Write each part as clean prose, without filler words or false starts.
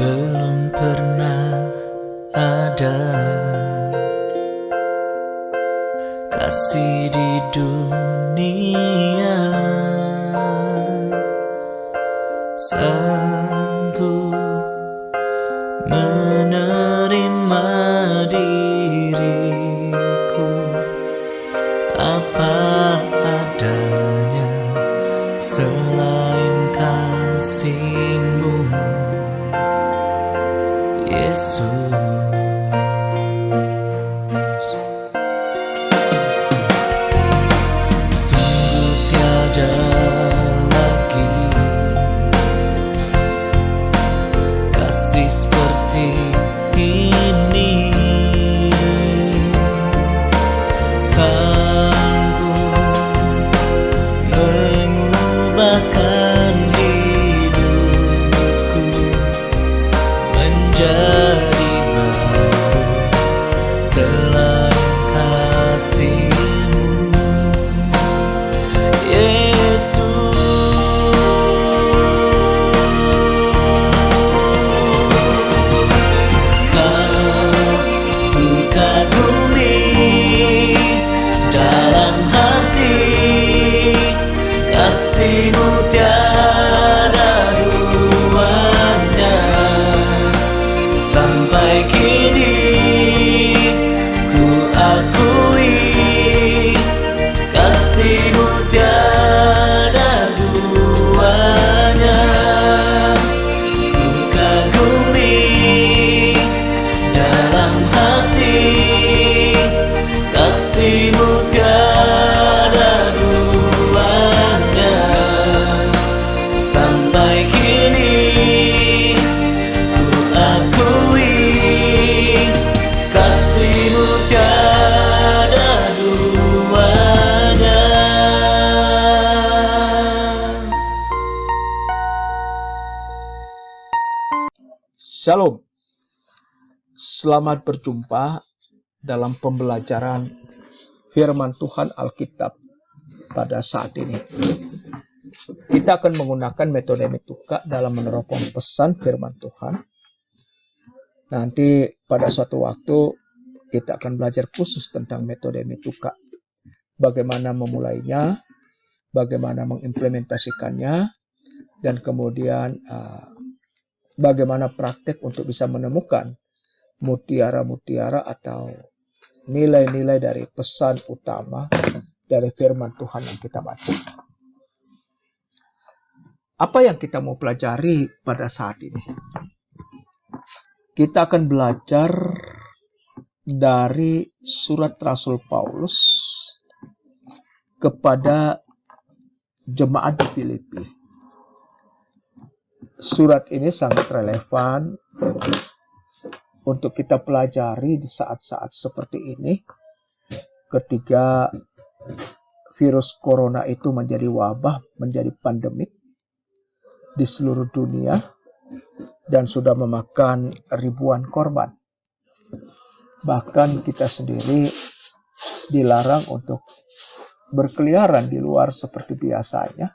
Belum pernah ada kasih di dunia sanggup menerima diriku apa adanya selain kasih-Mu, Yesus. Sungguh tiada lagi kasih seperti ini, sanggup mengubahkan hidupku menjadi baru selain kasih-Mu, Yesus. Ku kagumi dalam hati, kasih-Mu tiada duanya. Sampai kini ku akui kasih-Mu tiada duanya. Ku kagumi dalam hati, kasih-Mu tiada duanya. Sampai kini ku akui kasih-Mu tiada duanya. Shalom, selamat berjumpa dalam pembelajaran firman Tuhan Alkitab pada saat ini. Kita akan menggunakan metode Metuka dalam menerapkan pesan firman Tuhan. Nanti pada suatu waktu kita akan belajar khusus tentang metode Metuka. Bagaimana memulainya, bagaimana mengimplementasikannya, dan kemudian bagaimana praktek untuk bisa menemukan mutiara-mutiara atau nilai-nilai dari pesan utama dari firman Tuhan yang kita baca. Apa yang kita mau pelajari pada saat ini? Kita akan belajar dari surat Rasul Paulus kepada jemaat di Filipi. Surat ini sangat relevan untuk kita pelajari di saat-saat seperti ini, ketika virus corona itu menjadi wabah, menjadi pandemik di seluruh dunia dan sudah memakan ribuan korban. Bahkan kita sendiri dilarang untuk berkeliaran di luar seperti biasanya.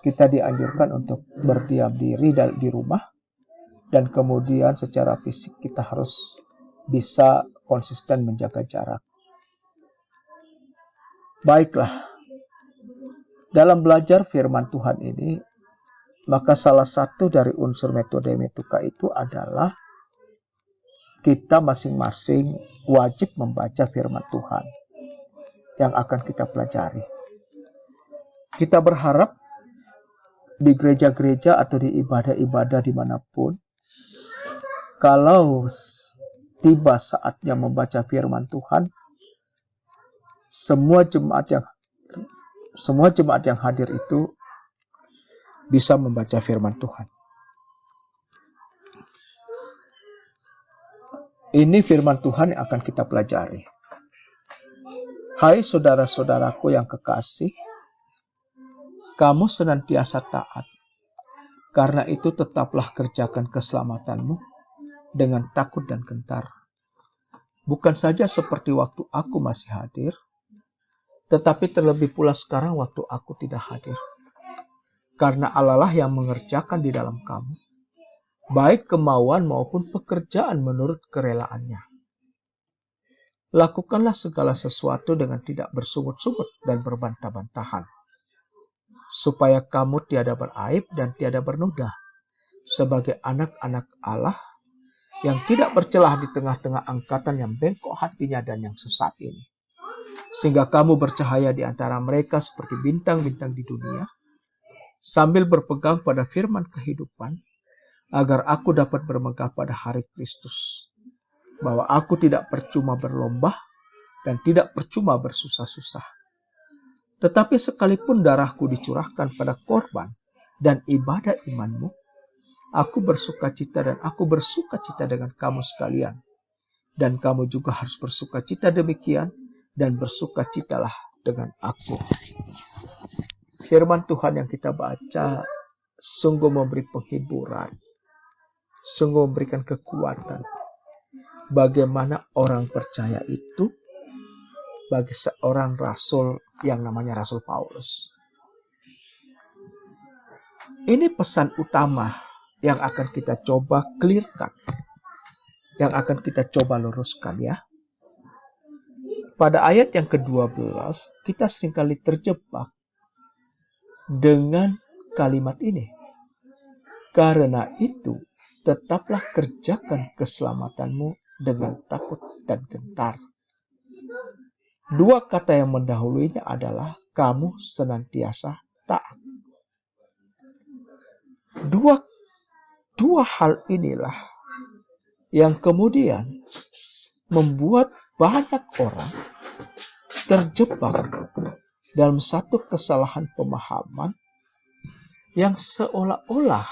Kita dianjurkan untuk berdiam diri di rumah, dan kemudian secara fisik kita harus bisa konsisten menjaga jarak. Baiklah, dalam belajar firman Tuhan ini, maka salah satu dari unsur metode Metuka itu adalah kita masing-masing wajib membaca firman Tuhan yang akan kita pelajari. Kita berharap di gereja-gereja atau di ibadah-ibadah dimanapun, kalau tiba saatnya membaca firman Tuhan, semua jemaat yang hadir itu bisa membaca firman Tuhan. Ini firman Tuhan yang akan kita pelajari. Hai saudara-saudaraku yang kekasih, kamu senantiasa taat. Karena itu tetaplah kerjakan keselamatanmu dengan takut dan gentar. Bukan saja seperti waktu aku masih hadir, tetapi terlebih pula sekarang waktu aku tidak hadir. Karena Allah lah yang mengerjakan di dalam kamu, baik kemauan maupun pekerjaan menurut kerelaannya. Lakukanlah segala sesuatu dengan tidak bersungut-sungut dan berbantah-bantahan, supaya kamu tiada beraib dan tiada bernoda, sebagai anak-anak Allah yang tidak bercelah di tengah-tengah angkatan yang bengkok hatinya dan yang sesat ini. Sehingga kamu bercahaya di antara mereka seperti bintang-bintang di dunia, sambil berpegang pada firman kehidupan, agar aku dapat bermegah pada hari Kristus, bahwa aku tidak percuma berlomba dan tidak percuma bersusah-susah. Tetapi sekalipun darahku dicurahkan pada korban dan ibadah imanmu, aku bersukacita dan aku bersukacita dengan kamu sekalian. Dan kamu juga harus bersukacita demikian dan bersukacitalah dengan aku. Firman Tuhan yang kita baca sungguh memberi penghiburan, sungguh memberikan kekuatan. Bagaimana orang percaya itu bagi seorang rasul yang namanya Rasul Paulus. Ini pesan utama yang akan kita coba clearkan, yang akan kita coba luruskan ya. Pada ayat yang ke-12, kita seringkali terjebak dengan kalimat ini. Karena itu, tetaplah kerjakan keselamatanmu dengan takut dan gentar. Dua kata yang mendahulunya adalah kamu senantiasa taat. Dua hal inilah yang kemudian membuat banyak orang terjebak dalam satu kesalahan pemahaman yang seolah-olah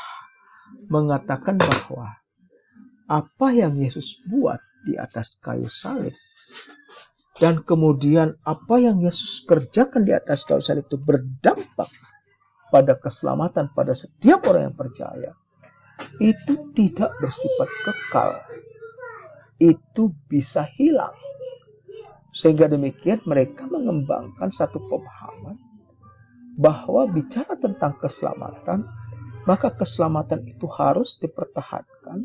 mengatakan bahwa apa yang Yesus buat di atas kayu salib dan kemudian apa yang Yesus kerjakan di atas kayu salib itu berdampak pada keselamatan pada setiap orang yang percaya, itu tidak bersifat kekal. Itu bisa hilang. Sehingga demikian mereka mengembangkan satu pemahaman bahwa bicara tentang keselamatan, maka keselamatan itu harus dipertahankan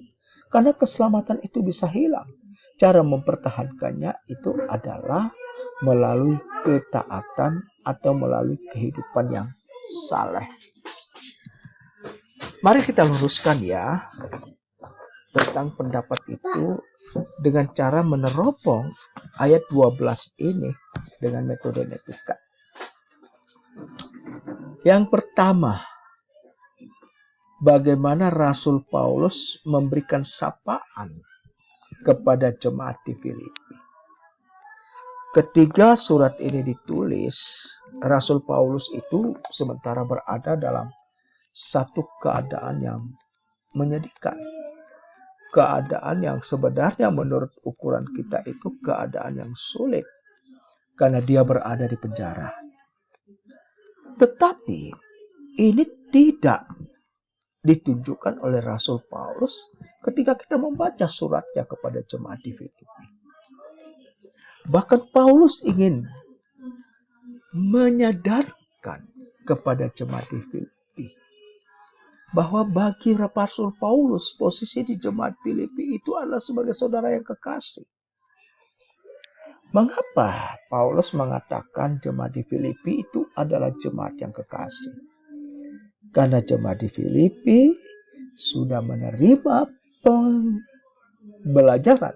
karena keselamatan itu bisa hilang. Cara mempertahankannya itu adalah melalui ketaatan atau melalui kehidupan yang saleh. Mari kita luruskan ya tentang pendapat itu dengan cara meneropong ayat 12 ini dengan metode etika. Yang pertama, bagaimana Rasul Paulus memberikan sapaan kepada jemaat di Filipi. Ketika surat ini ditulis, Rasul Paulus itu sementara berada dalam satu keadaan yang menyedihkan. Keadaan yang sebenarnya menurut ukuran kita itu keadaan yang sulit. Karena dia berada di penjara. Tetapi ini tidak ditunjukkan oleh Rasul Paulus ketika kita membaca suratnya kepada jemaat di Filipi. Bahkan Paulus ingin menyadarkan kepada jemaat di Filipi bahwa bagi Rasul Paulus posisi di jemaat Filipi itu adalah sebagai saudara yang kekasih. Mengapa Paulus mengatakan jemaat di Filipi itu adalah jemaat yang kekasih? Karena jemaat di Filipi sudah menerima pembelajaran,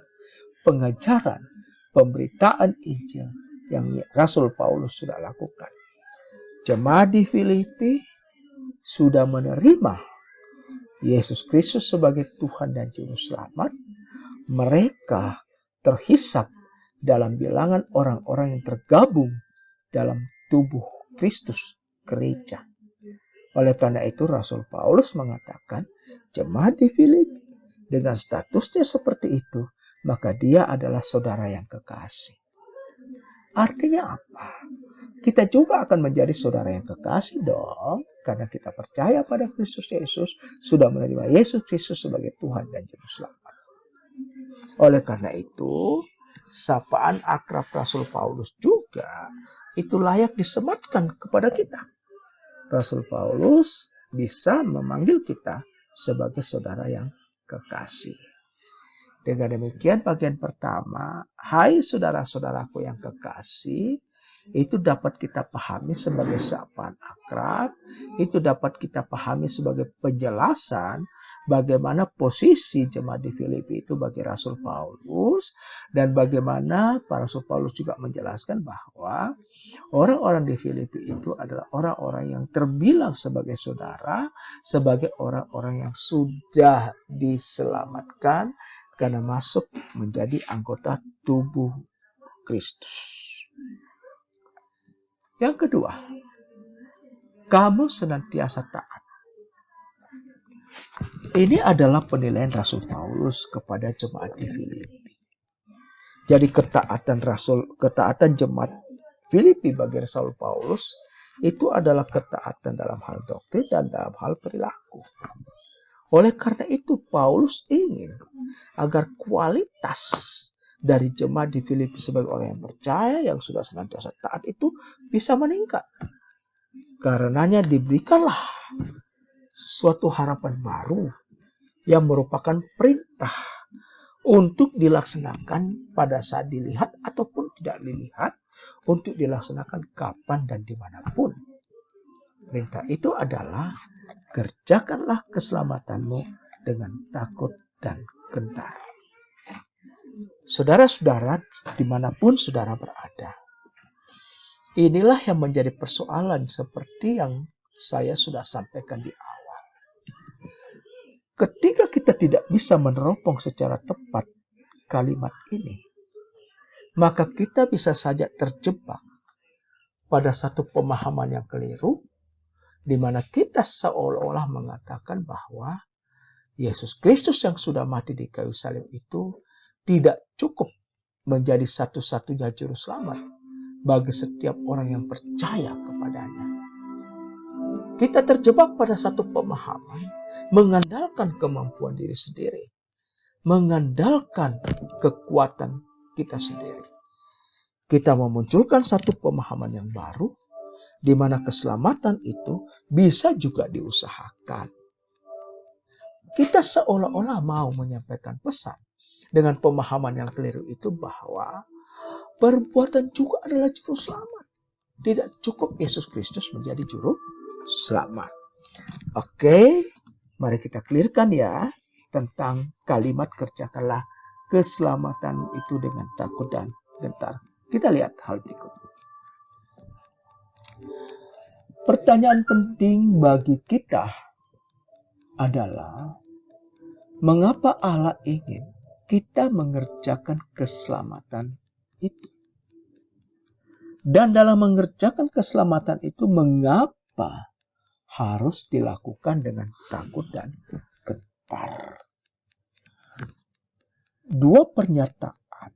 pengajaran, pemberitaan Injil yang Rasul Paulus sudah lakukan. Jemaat di Filipi sudah menerima Yesus Kristus sebagai Tuhan dan Juru Selamat. Mereka terhisap dalam bilangan orang-orang yang tergabung dalam tubuh Kristus, gereja. Oleh karena itu Rasul Paulus mengatakan jemaat di Filipi dengan statusnya seperti itu, maka dia adalah saudara yang kekasih. Artinya apa? Kita juga akan menjadi saudara yang kekasih dong. Karena kita percaya pada Kristus Yesus, sudah menerima Yesus Kristus sebagai Tuhan dan Juru Selamat. Oleh karena itu, sapaan akrab Rasul Paulus juga itu layak disematkan kepada kita. Rasul Paulus bisa memanggil kita sebagai saudara yang kekasih. Dengan demikian bagian pertama, hai saudara-saudaraku yang kekasih, itu dapat kita pahami sebagai sapaan akrab, itu dapat kita pahami sebagai penjelasan bagaimana posisi jemaat di Filipi itu bagi Rasul Paulus, dan bagaimana Rasul Paulus juga menjelaskan bahwa orang-orang di Filipi itu adalah orang-orang yang terbilang sebagai saudara, sebagai orang-orang yang sudah diselamatkan karena masuk menjadi anggota tubuh Kristus. Yang kedua, kamu senantiasa taat. Ini adalah penilaian Rasul Paulus kepada jemaat di Filipi. Jadi ketaatan jemaat Filipi bagi Rasul Paulus itu adalah ketaatan dalam hal doktrin dan dalam hal perilaku. Oleh karena itu Paulus ingin agar kualitas dari jemaat di Filipi sebagai orang yang percaya, yang sudah senantiasa taat itu bisa meningkat. Karenanya diberikanlah suatu harapan baru yang merupakan perintah untuk dilaksanakan pada saat dilihat ataupun tidak dilihat, untuk dilaksanakan kapan dan dimanapun. Perintah itu adalah kerjakanlah keselamatanmu dengan takut dan gentar. Saudara-saudara, dimanapun saudara berada, inilah yang menjadi persoalan seperti yang saya sudah sampaikan di awal. Ketika kita tidak bisa meneropong secara tepat kalimat ini, maka kita bisa saja terjebak pada satu pemahaman yang keliru, di mana kita seolah-olah mengatakan bahwa Yesus Kristus yang sudah mati di kayu salib itu tidak cukup menjadi satu-satunya juru selamat bagi setiap orang yang percaya kepadanya. Kita terjebak pada satu pemahaman, mengandalkan kemampuan diri sendiri, mengandalkan kekuatan kita sendiri. Kita memunculkan satu pemahaman yang baru, di mana keselamatan itu bisa juga diusahakan. Kita seolah-olah mau menyampaikan pesan dengan pemahaman yang keliru itu bahwa perbuatan juga adalah juru selamat. Tidak cukup Yesus Kristus menjadi juru selamat. Oke, mari kita clearkan ya tentang kalimat kerjakanlah keselamatan itu dengan takut dan gentar. Kita lihat hal berikut. Pertanyaan penting bagi kita adalah mengapa Allah ingin kita mengerjakan keselamatan itu? Dan dalam mengerjakan keselamatan itu mengapa harus dilakukan dengan takut dan gentar? Dua pernyataan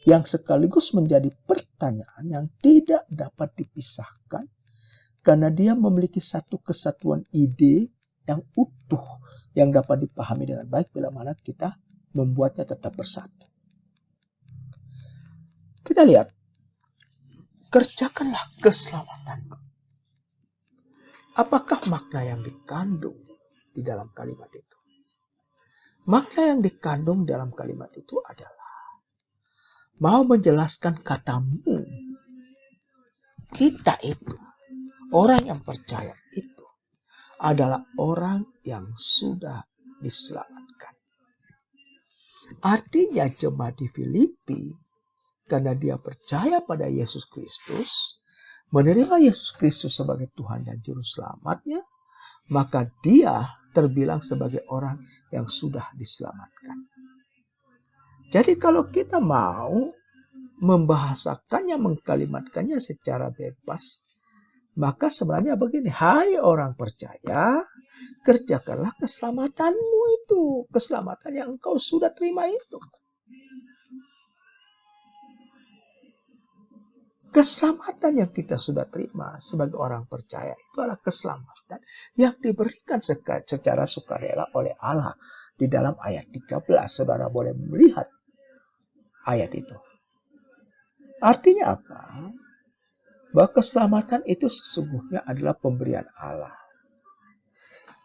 yang sekaligus menjadi pertanyaan yang tidak dapat dipisahkan karena dia memiliki satu kesatuan ide yang utuh yang dapat dipahami dengan baik bila mana kita membuatnya tetap bersatu. Kita lihat, kerjakanlah keselamatan. Apakah makna yang dikandung di dalam kalimat itu? Makna yang dikandung dalam kalimat itu adalah mau menjelaskan katamu. Kita itu, orang yang percaya itu adalah orang yang sudah diselamatkan. Artinya jemaat di Filipi, karena dia percaya pada Yesus Kristus, menerima Yesus Kristus sebagai Tuhan dan Juru Selamatnya, maka dia terbilang sebagai orang yang sudah diselamatkan. Jadi kalau kita mau membahasakannya, mengkalimatkannya secara bebas, maka sebenarnya begini, hai orang percaya, kerjakanlah keselamatanmu itu, keselamatan yang engkau sudah terima itu. Keselamatan yang kita sudah terima sebagai orang percaya itu adalah keselamatan yang diberikan secara sukarela oleh Allah. Di dalam ayat 13, saudara boleh melihat ayat itu. Artinya apa? Bahwa keselamatan itu sesungguhnya adalah pemberian Allah.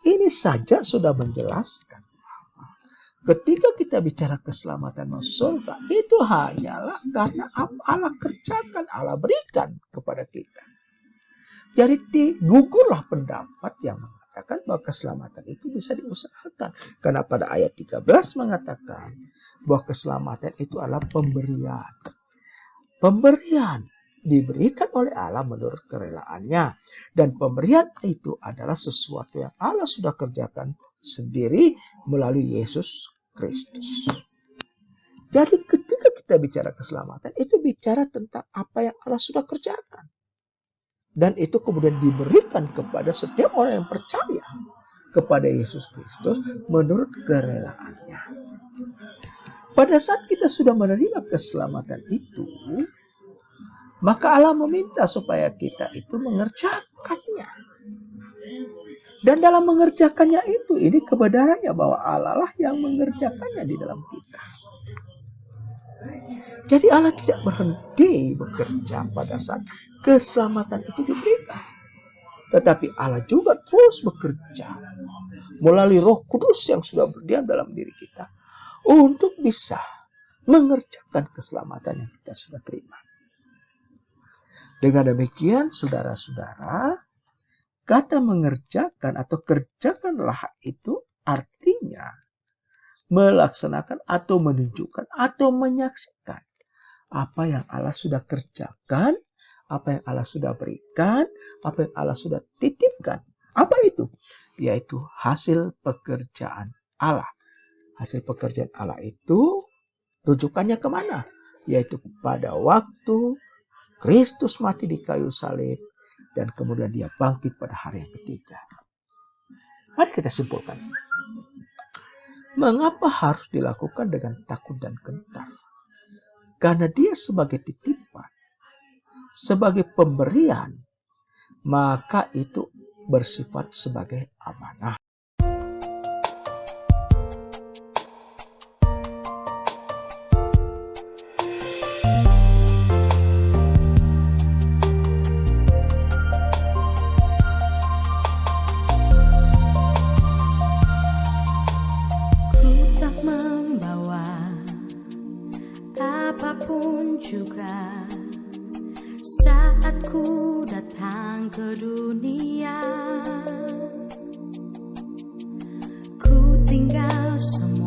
Ini saja sudah menjelaskan Ketika kita bicara keselamatan masuk surga, itu hanyalah karena apa Allah kerjakan, Allah berikan kepada kita. Jadi gugurlah pendapat yang mengatakan bahwa keselamatan itu bisa diusahakan. Karena pada ayat 13 mengatakan bahwa keselamatan itu adalah pemberian. Pemberian diberikan oleh Allah menurut kerelaannya. Dan pemberian itu adalah sesuatu yang Allah sudah kerjakan sendiri melalui Yesus Kristus. Jadi ketika kita bicara keselamatan, itu bicara tentang apa yang Allah sudah kerjakan. Dan itu kemudian diberikan kepada setiap orang yang percaya kepada Yesus Kristus menurut kerelaannya. Pada saat kita sudah menerima keselamatan itu, maka Allah meminta supaya kita itu mengerjakannya. Dan dalam mengerjakannya itu, ini kebenarannya bahwa Allah lah yang mengerjakannya di dalam kita. Jadi Allah tidak berhenti bekerja pada saat keselamatan itu diberikan. Tetapi Allah juga terus bekerja melalui Roh Kudus yang sudah berdiam dalam diri kita untuk bisa mengerjakan keselamatan yang kita sudah terima. Dengan demikian, saudara-saudara, kata mengerjakan atau kerjakanlah itu artinya melaksanakan atau menunjukkan atau menyaksikan apa yang Allah sudah kerjakan, apa yang Allah sudah berikan, apa yang Allah sudah titipkan. Apa itu? Yaitu hasil pekerjaan Allah. Hasil pekerjaan Allah itu rujukannya kemana? Yaitu pada waktu Kristus mati di kayu salib dan kemudian dia bangkit pada hari yang ketiga. Mari kita simpulkan. Mengapa harus dilakukan dengan takut dan gentar? Karena dia sebagai titipan, sebagai pemberian, maka itu bersifat sebagai amanah. Apapun juga saat ku datang ke dunia, ku tinggal semua